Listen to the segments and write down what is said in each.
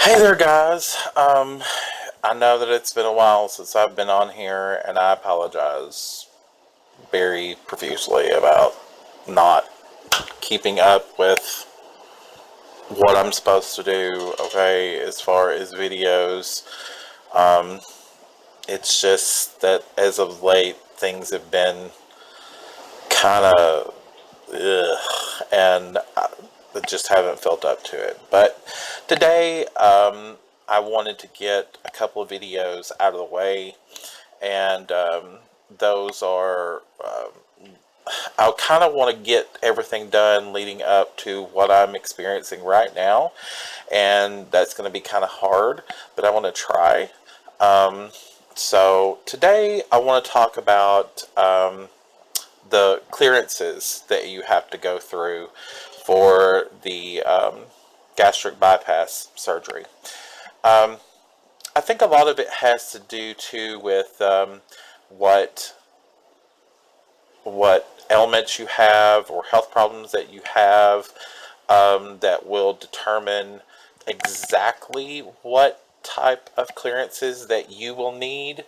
Hey there, guys. I know that it's been a while since I've been on here, and I apologize very profusely about not keeping up with what I'm supposed to do, okay, as far as videos. Um, it's just that as of late, things have been kind of and I just haven't felt up to it. But today, I wanted to get a couple of videos out of the way, and those are I kind of want to get everything done leading up to what I'm experiencing right now, and that's going to be kind of hard, but I want to try. Um, so today, I want to talk about the clearances that you have to go through for the gastric bypass surgery. Um, I think a lot of it has to do too with what what ailments you have or health problems that you have that will determine exactly what type of clearances that you will need.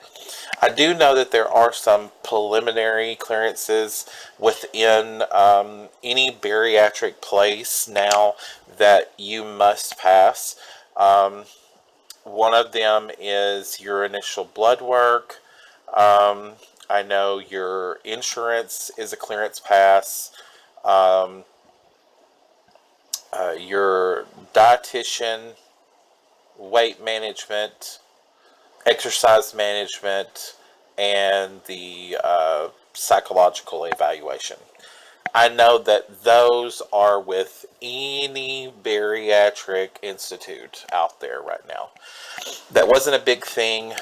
I do know that there are some preliminary clearances within any bariatric place now that you must pass. Um, One of them is your initial blood work. Um, I know your insurance is a clearance pass. Um, your dietitian, weight management, exercise management, and the psychological evaluation. I know that those are with any bariatric institute out there right now. That wasn't a big thing,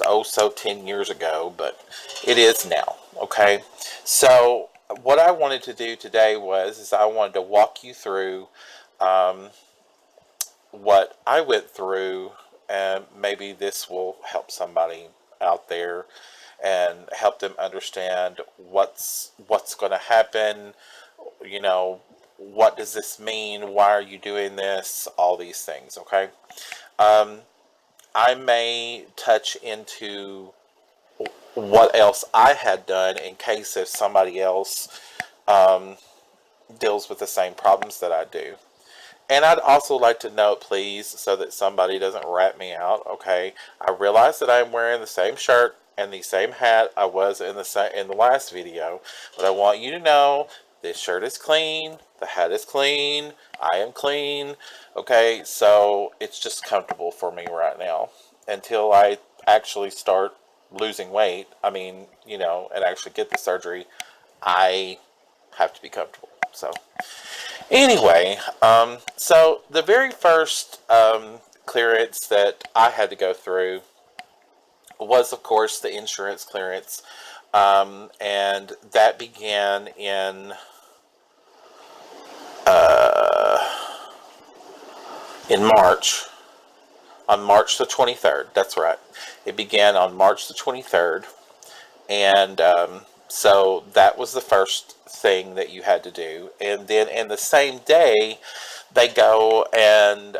oh, so 10 years ago, but it is now, okay? So, what I wanted to do today is I wanted to walk you through um, what I went through, and maybe this will help somebody out there and help them understand what's going to happen. You know, what does this mean? Why are you doing this? All these things. Okay. Um, I may touch into what else I had done in case if somebody else um, deals with the same problems that I do. And I'd also like to note, please, so that somebody doesn't rat me out. Okay, I realize that I'm wearing the same shirt and the same hat I was in the last video, but I want you to know this shirt is clean, the hat is clean, I am clean. Okay, so it's just comfortable for me right now until I actually start losing weight. I mean, and actually get the surgery. I have to be comfortable. So. Anyway, so the very first clearance that I had to go through was, of course, the insurance clearance, and that began in March, on March the 23rd. That's right. It began on March the 23rd, and so that was the first thing that you had to do. And then in the same day, they go and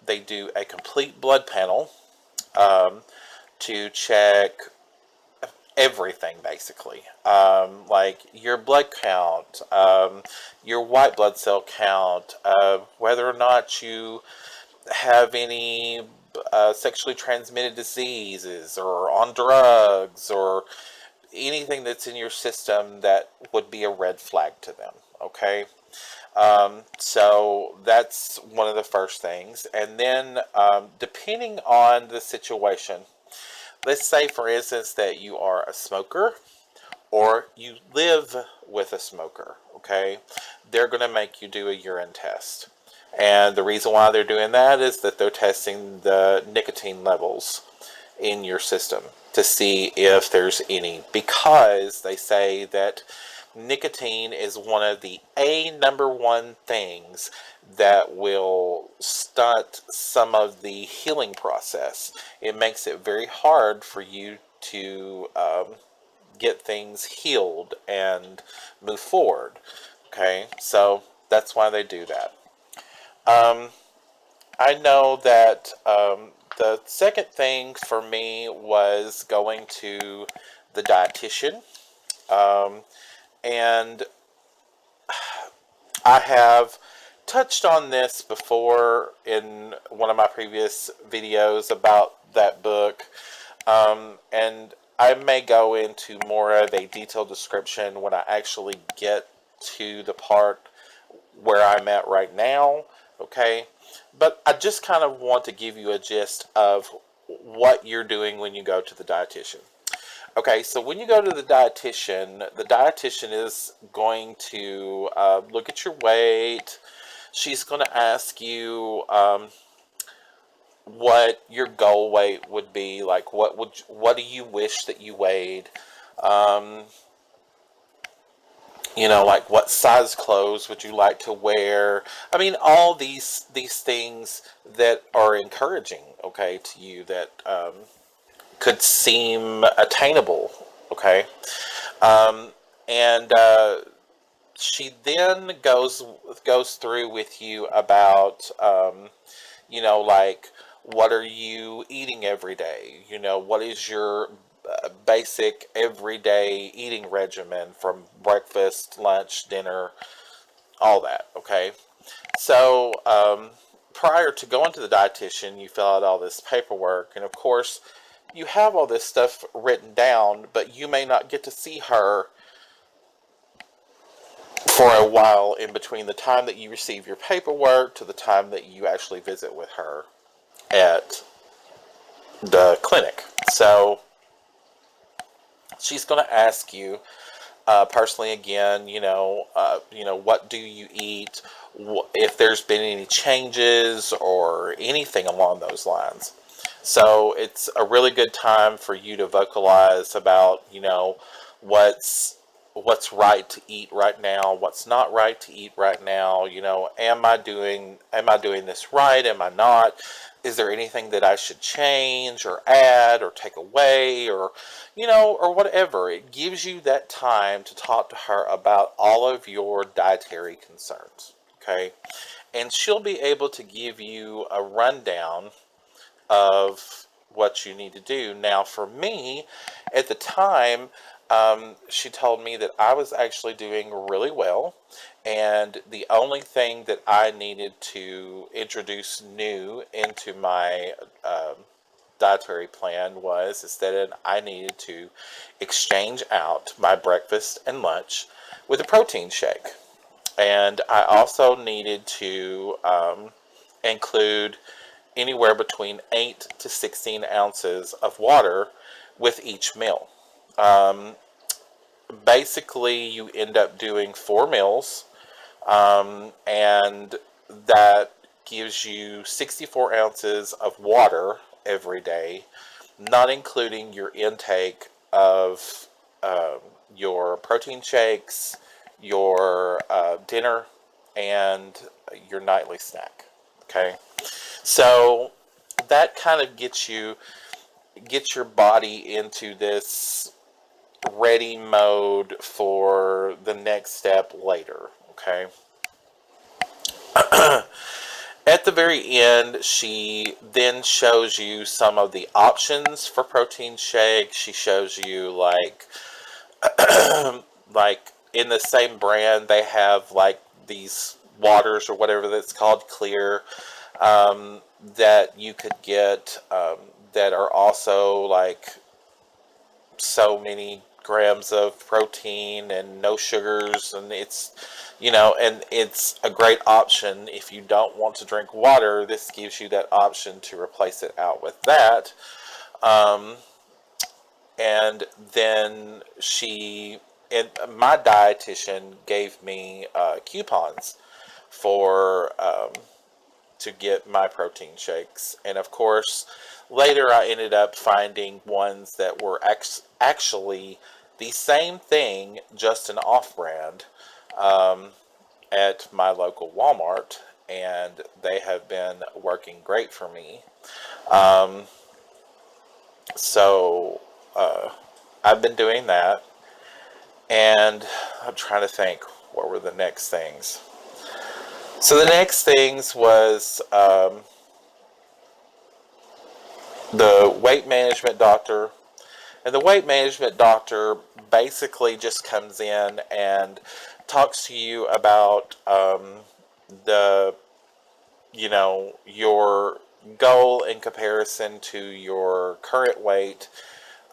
they do a complete blood panel um, to check everything, basically, like your blood count, your white blood cell count, whether or not you have any sexually transmitted diseases or on drugs or anything that's in your system that would be a red flag to them. Okay. So that's one of the first things. And then, depending on the situation, let's say, for instance, that you are a smoker or you live with a smoker, okay, they're going to make you do a urine test. And the reason why they're doing that is that they're testing the nicotine levels in your system to see if there's any, because they say that nicotine is one of the number one things that will stunt some of the healing process. It makes it very hard for you to get things healed and move forward. Okay, so that's why they do that. Um, I know that the second thing for me was going to the dietitian. Um, and I have touched on this before in one of my previous videos about that book. And I may go into more of a detailed description when I actually get to the part where I'm at right now, okay? But I just kind of want to give you a gist of what you're doing when you go to the dietitian. Okay, so when you go to the dietitian is going to look at your weight. She's going to ask you what your goal weight would be, like what do you wish that you weighed, um, like what size clothes would you like to wear. I mean, all these things that are encouraging, okay, to you, that could seem attainable, okay. um, and she then goes through with you about like, what are you eating every day? What is your basic everyday eating regimen from breakfast, lunch, dinner, all that, okay? So, prior to going to the dietitian, you fill out all this paperwork, and of course, you have all this stuff written down, but you may not get to see her for a while in between the time that you receive your paperwork to the time that you actually visit with her at the clinic. So she's going to ask you personally again, what do you eat, if there's been any changes or anything along those lines. So it's a really good time for you to vocalize about, what's what's right to eat right now, what's not right to eat right now. Am I doing this right? Am I not? Is there anything that I should change or add or take away, or whatever? It gives you that time to talk to her about all of your dietary concerns, okay? And she'll be able to give you a rundown of what you need to do. Now, for me, at the time, she told me that I was actually doing really well, and the only thing that I needed to introduce new into my dietary plan is that I needed to exchange out my breakfast and lunch with a protein shake. And I also needed to include anywhere between 8 to 16 ounces of water with each meal. Um, Basically, you end up doing 4 meals, and that gives you 64 ounces of water every day, not including your intake of your protein shakes, your dinner, and your nightly snack. Okay, so that kind of gets your body into this ready mode for the next step later. Okay. At the very end, she then shows you some of the options for protein shake. She shows you, like like in the same brand, they have like these waters or whatever that's called, clear, that you could get, that are also like so many grams of protein and no sugars, and it's a great option if you don't want to drink water. This gives you that option to replace it out with that. um, and then my dietitian gave me coupons for to get my protein shakes. And of course, later I ended up finding ones that were actually the same thing, just an off-brand, um, at my local Walmart, and they have been working great for me. Um, so I've been doing that, and I'm trying to think, what were the next things? So the next things was the weight management doctor. And the weight management doctor basically just comes in and talks to you about the, your goal in comparison to your current weight.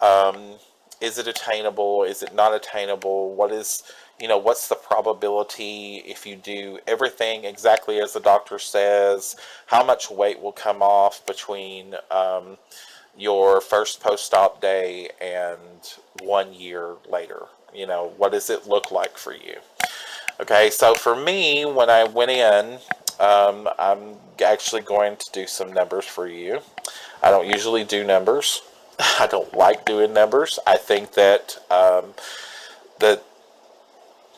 Um, is it attainable? Is it not attainable? What's the probability if you do everything exactly as the doctor says? How much weight will come off between your first post-op day and 1 year later? What does it look like for you? Okay, so for me, when I went in, I'm actually going to do some numbers for you. I don't usually do numbers. I don't like doing numbers. I think that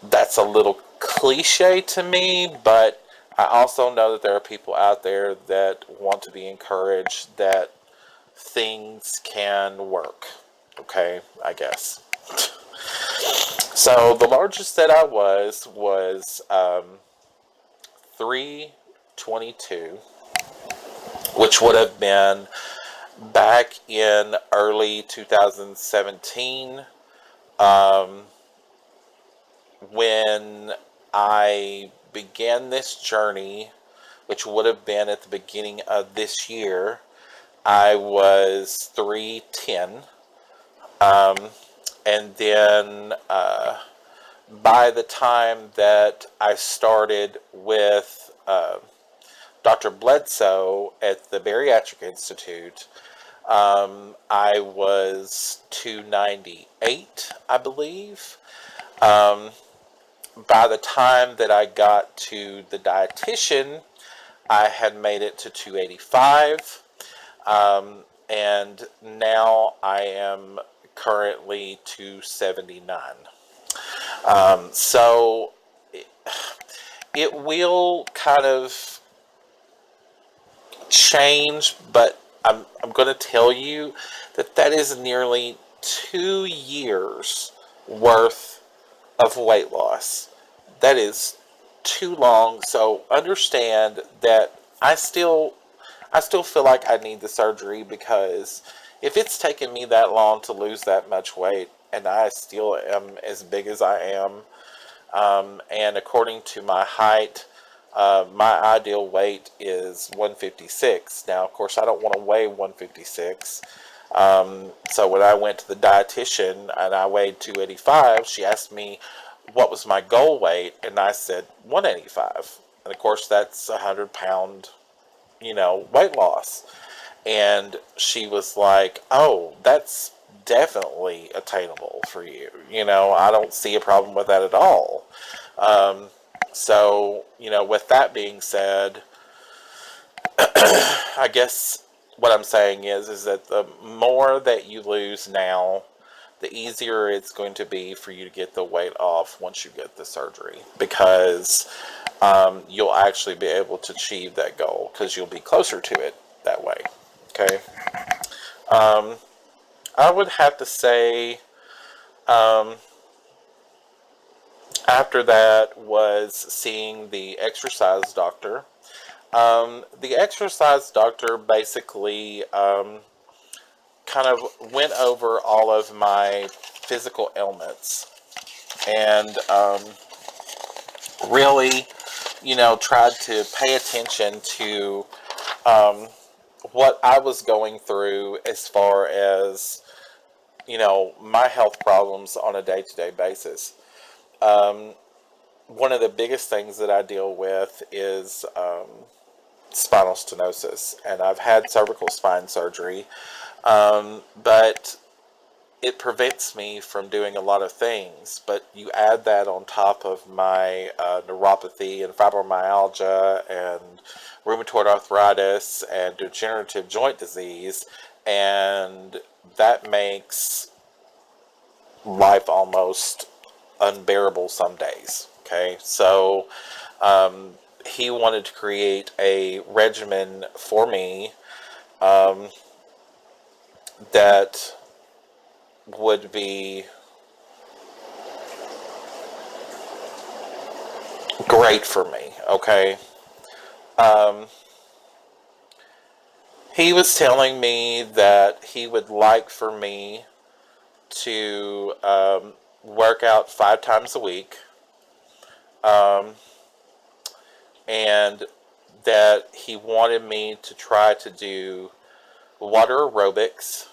that's a little cliche to me, but I also know that there are people out there that want to be encouraged that things can work. Okay, I guess. So the largest that I was 322, which would have been back in early 2017, when I began this journey, which would have been at the beginning of this year. I was 310. And then by the time that I started with Dr. Bledsoe at the Bariatric Institute, I was 298, I believe. By the time that I got to the dietitian, I had made it to 285. And now I am currently 279. So it will kind of change, but I'm going to tell you that is nearly 2 years worth of weight loss. That is too long. So understand that I still feel like I need the surgery, because if it's taken me that long to lose that much weight and I still am as big as I am, and according to my height, my ideal weight is 156. Now, of course, I don't want to weigh 156. So when I went to the dietitian and I weighed 285, she asked me what was my goal weight, and I said 185. And of course, that's 100-pound, weight loss. And she was like, oh, that's definitely attainable for you. I don't see a problem with that at all. So, with that being said, I guess what I'm saying is that the more that you lose now, the easier it's going to be for you to get the weight off once you get the surgery, because you'll actually be able to achieve that goal because you'll be closer to it that way. Okay. I would have to say, after that was seeing the exercise doctor. The exercise doctor basically kind of went over all of my physical ailments and really, tried to pay attention to what I was going through as far as, my health problems on a day-to-day basis. One of the biggest things that I deal with is spinal stenosis, and I've had cervical spine surgery, but it prevents me from doing a lot of things. But you add that on top of my neuropathy and fibromyalgia and rheumatoid arthritis and degenerative joint disease, and that makes life almost unbearable some days. Okay, so he wanted to create a regimen for me that would be great for me. Okay, He was telling me that he would like for me to work out 5 times a week, um, and that he wanted me to try to do water aerobics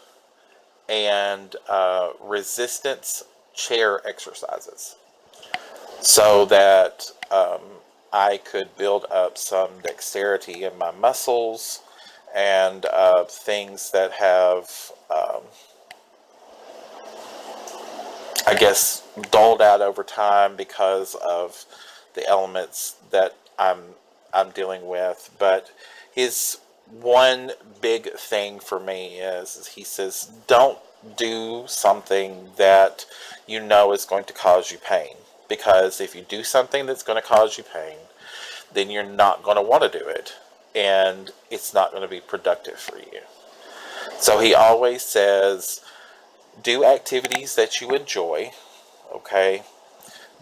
and resistance chair exercises so that I could build up some dexterity in my muscles and things that have, I guess, dulled out over time because of the elements that I'm dealing with. But his one big thing for me is he says, don't do something that you know is going to cause you pain. Because if you do something that's going to cause you pain, then you're not going to want to do it. And it's not going to be productive for you. So he always says, do activities that you enjoy, okay?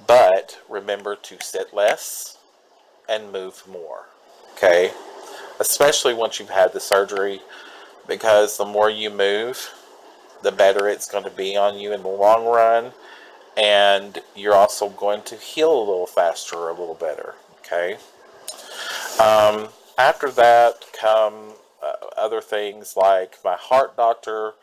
But remember to sit less and move more, okay? Especially once you've had the surgery, because the more you move, the better it's going to be on you in the long run, and you're also going to heal a little faster, a little better, okay? After that come other things like my heart doctor.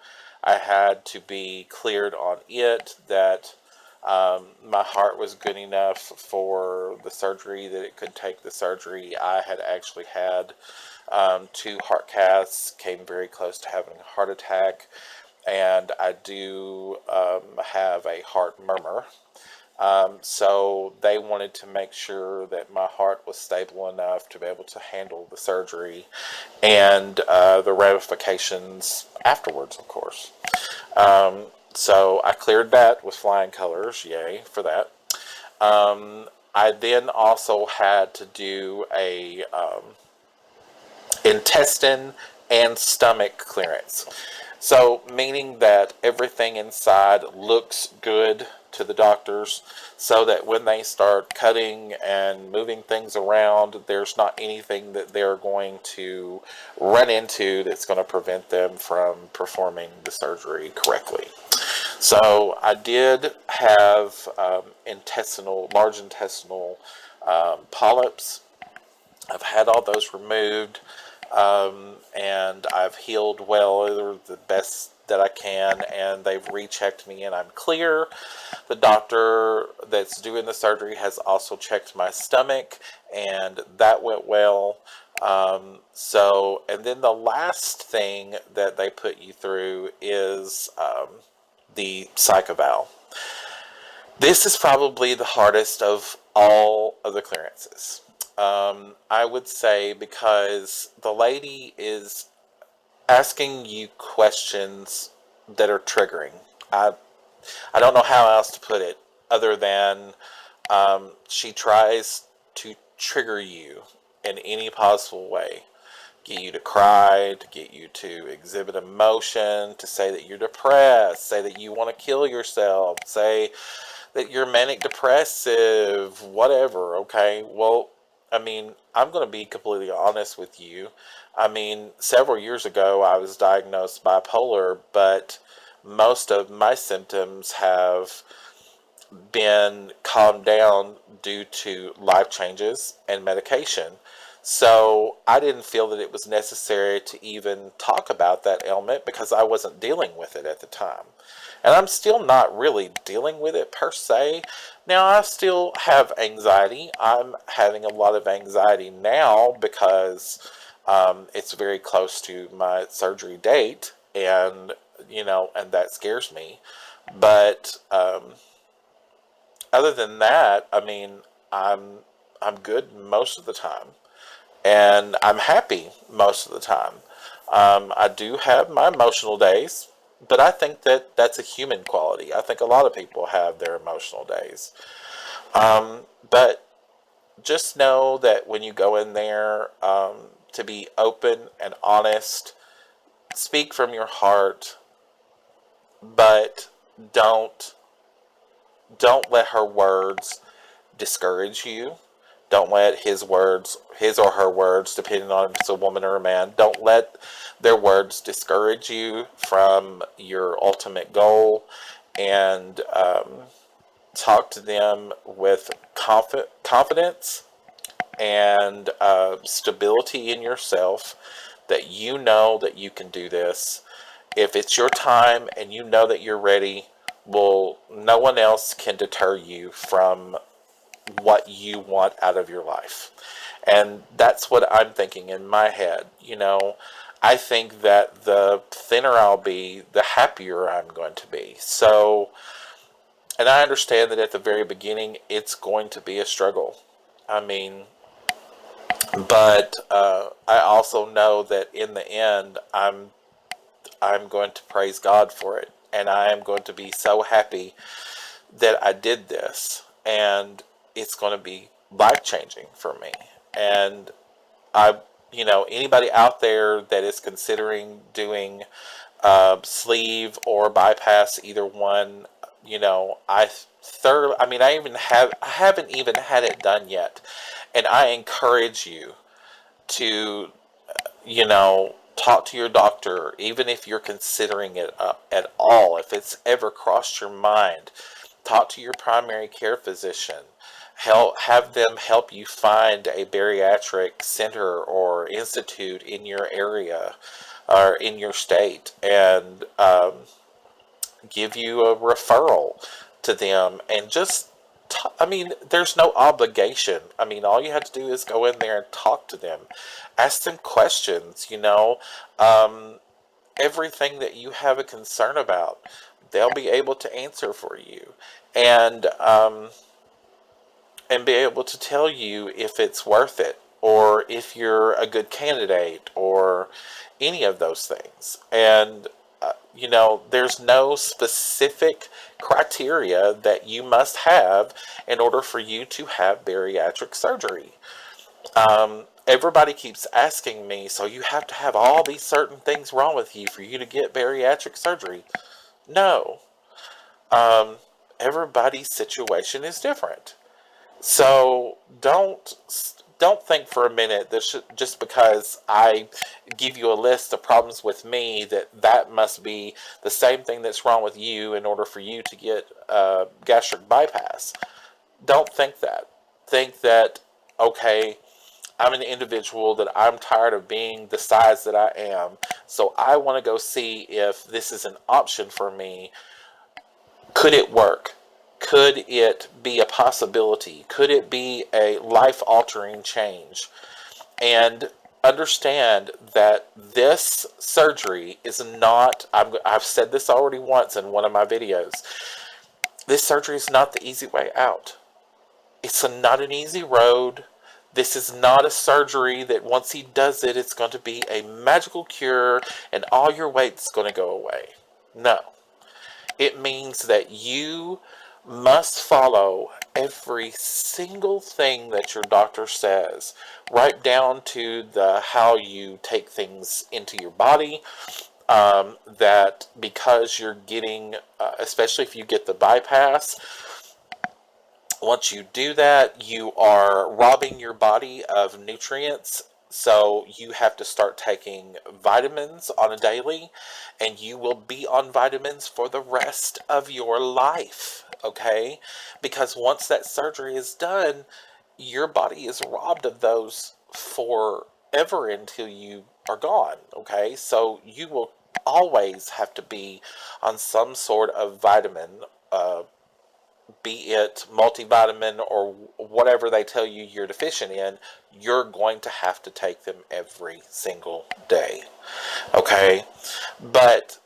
I had to be cleared on it that my heart was good enough for the surgery, that it could take the surgery. I had actually had 2 heart caths, came very close to having a heart attack, and I do have a heart murmur. So they wanted to make sure that my heart was stable enough to be able to handle the surgery and the ramifications afterwards, of course. So I cleared that with flying colors, yay for that. I then also had to do a intestine and stomach clearance. So, meaning that everything inside looks good to the doctors, so that when they start cutting and moving things around, there's not anything that they're going to run into that's going to prevent them from performing the surgery correctly. So, I did have large intestinal polyps. I've had all those removed. And I've healed well, the best that I can, and they've rechecked me and I'm clear. The doctor that's doing the surgery has also checked my stomach, and that went well. And then the last thing that they put you through is the psycheval. This is probably the hardest of all of the clearances. I would say, because the lady is asking you questions that are triggering. I don't know how else to put it other than she tries to trigger you in any possible way. Get you to cry, to get you to exhibit emotion, to say that you're depressed, say that you want to kill yourself, say that you're manic depressive, whatever, okay? Well, I mean, I'm going to be completely honest with you. I mean, several years ago, I was diagnosed bipolar, but most of my symptoms have been calmed down due to life changes and medication. So I didn't feel that it was necessary to even talk about that ailment because I wasn't dealing with it at the time. And I'm still not really dealing with it per se. Now, I still have anxiety. I'm having a lot of anxiety now because it's very close to my surgery date, and and that scares me. But other than that, I mean, I'm good most of the time, and I'm happy most of the time. I do have my emotional days, but I think that that's a human quality. I think a lot of people have their emotional days. But just know that when you go in there, to be open and honest, speak from your heart, but don't don't let her words discourage you. Don't let his or her words, depending on if it's a woman or a man, don't let their words discourage you from your ultimate goal. And talk to them with confidence and stability in yourself, that you know that you can do this. If it's your time and you know that you're ready, well, no one else can deter you from what you want out of your life. And that's what I'm thinking in my head. I think that the thinner I'll be, the happier I'm going to be. So, and I understand that at the very beginning, it's going to be a struggle. I mean, but I also know that in the end, I'm going to praise God for it, and I am going to be so happy that I did this, and it's going to be life changing for me. And I, anybody out there that is considering doing sleeve or bypass, either one, I haven't even had it done yet, and I encourage you to, talk to your doctor, even if you're considering it at all. If it's ever crossed your mind, talk to your primary care physician. Have them help you find a bariatric center or institute in your area or in your state, and give you a referral to them. And just there's no obligation. All you have to do is go in there and talk to them, ask them questions. Everything that you have a concern about, they'll be able to answer for you, and be able to tell you if it's worth it, or if you're a good candidate, or any of those things. And there's no specific criteria that you must have in order for you to have bariatric surgery. Everybody keeps asking me, so you have to have all these certain things wrong with you for you to get bariatric surgery? No. Everybody's situation is different. So don't think for a minute that just because I give you a list of problems with me, that must be the same thing that's wrong with you in order for you to get gastric bypass. Don't think that. Think that, okay, I'm an individual that I'm tired of being the size that I am, so I want to go see if this is an option for me. Could it work? Could it be a possibility? Could it be a life-altering change? And understand that this surgery is not, I've said this already once in one of my videos, this surgery is not the easy way out. It's not an easy road. This is not a surgery that once he does it, it's going to be a magical cure and all your weight's going to go away. No. It means that you must follow every single thing that your doctor says, right down to how you take things into your body. That because you're getting, especially if you get the bypass, once you do that, you are robbing your body of nutrients. So you have to start taking vitamins on a daily, and you will be on vitamins for the rest of your life, okay? Because once that surgery is done, your body is robbed of those forever until you are gone, okay? So you will always have to be on some sort of vitamin, be it multivitamin or whatever they tell you you're deficient in. You're going to have to take them every single day, okay? But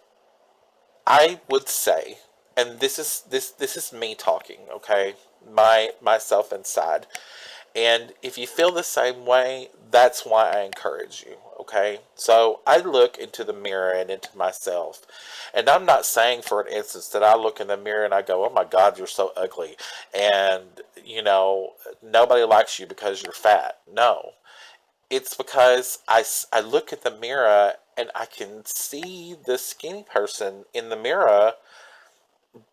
I would say, and this is me talking, okay, myself inside, and if you feel the same way, that's why I encourage you, okay? So I look into the mirror and into myself. And I'm not saying for an instance that I look in the mirror and I go, oh my God, you're so ugly. And, nobody likes you because you're fat. No. It's because I look at the mirror and I can see the skinny person in the mirror,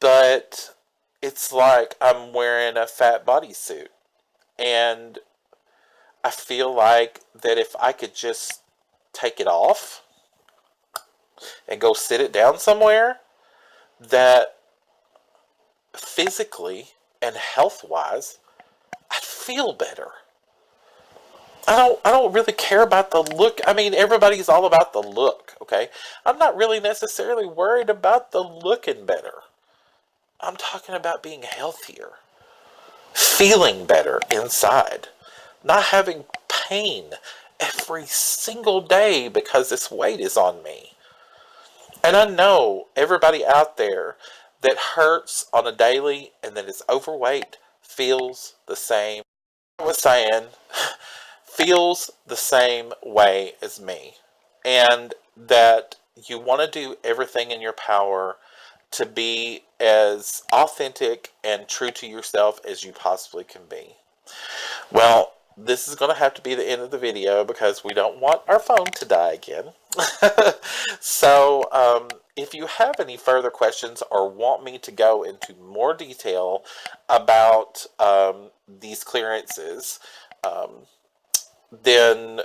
but it's like I'm wearing a fat bodysuit. And I feel like that if I could just take it off and go sit it down somewhere, that physically and health wise, I'd feel better. I don't really care about the look. I mean, everybody's all about the look, okay? I'm not really necessarily worried about the looking better. I'm talking about being healthier, feeling better inside, not having pain every single day because this weight is on me. And I know everybody out there that hurts on a daily and that is overweight feels the same. I was saying, feels the same way as me. And that you want to do everything in your power to be as authentic and true to yourself as you possibly can be. Well, this is going to have to be the end of the video because we don't want our phone to die again. So, if you have any further questions or want me to go into more detail about these clearances, then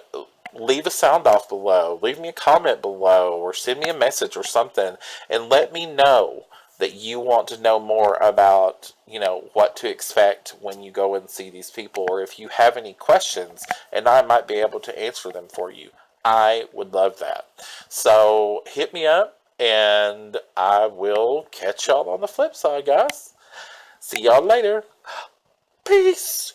leave a sound off below, leave me a comment below, or send me a message or something, and let me know that you want to know more about, what to expect when you go and see these people, or if you have any questions and I might be able to answer them for you. I would love that. So hit me up and I will catch y'all on the flip side, guys. See y'all later. Peace.